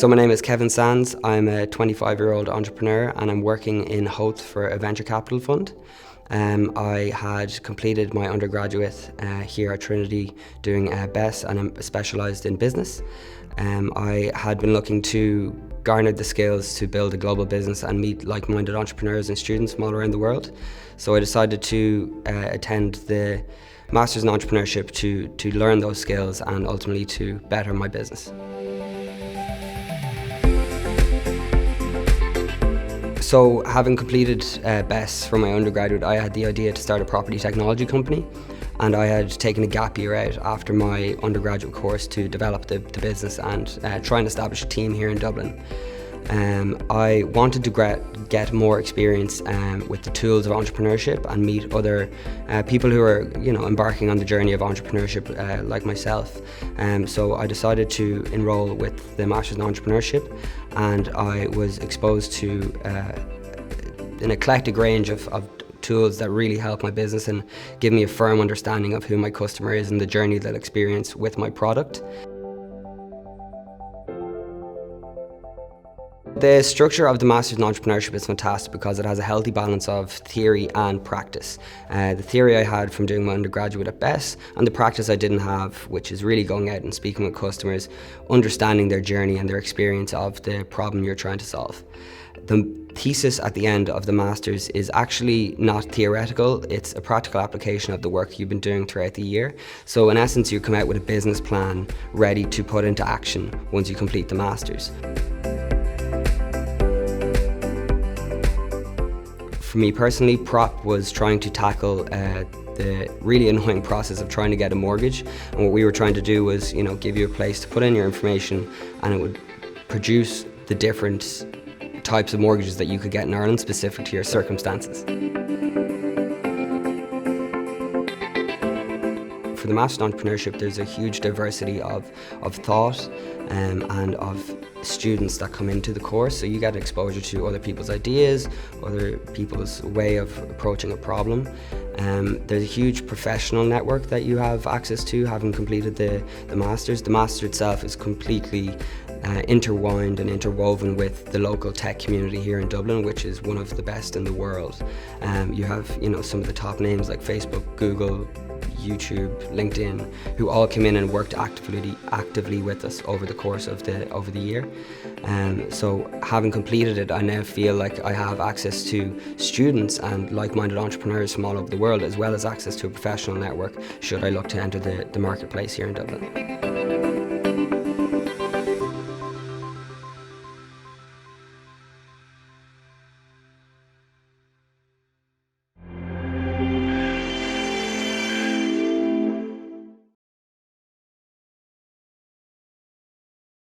So my name is Kevin Sands. I'm a 25-year-old entrepreneur and I'm working in Howth for a venture capital fund. I had completed my undergraduate here at Trinity doing BES, and I'm specialised in business. I had been looking to garner the skills to build a global business and meet like-minded entrepreneurs and students from all around the world. So I decided to attend the Masters in Entrepreneurship to learn those skills and ultimately to better my business. So having completed BES from my undergraduate, I had the idea to start a property technology company, and I had taken a gap year out after my undergraduate course to develop the business and try and establish a team here in Dublin. I wanted to get more experience with the tools of entrepreneurship and meet other people who are, embarking on the journey of entrepreneurship like myself. So I decided to enroll with the Masters in Entrepreneurship, and I was exposed to an eclectic range of tools that really help my business and give me a firm understanding of who my customer is and the journey they'll experience with my product. The structure of the Masters in Entrepreneurship is fantastic because it has a healthy balance of theory and practice. The theory I had from doing my undergraduate at BES, and the practice I didn't have, which is really going out and speaking with customers, understanding their journey and their experience of the problem you're trying to solve. The thesis at the end of the Masters is actually not theoretical, it's a practical application of the work you've been doing throughout the year. So in essence, you come out with a business plan ready to put into action once you complete the Masters. For me personally, prop was trying to tackle the really annoying process of trying to get a mortgage, and what we were trying to do was, give you a place to put in your information, and it would produce the different types of mortgages that you could get in Ireland specific to your circumstances. For the Masters in Entrepreneurship, there's a huge diversity of thought and of students that come into the course, so you get exposure to other people's ideas, other people's way of approaching a problem. There's a huge professional network that you have access to having completed the Masters. The Master itself is completely intertwined and interwoven with the local tech community here in Dublin, which is one of the best in the world. You have some of the top names like Facebook, Google, YouTube, LinkedIn, who all came in and worked actively with us over the course of the year. So having completed it, I now feel like I have access to students and like-minded entrepreneurs from all over the world, as well as access to a professional network should I look to enter the marketplace here in Dublin.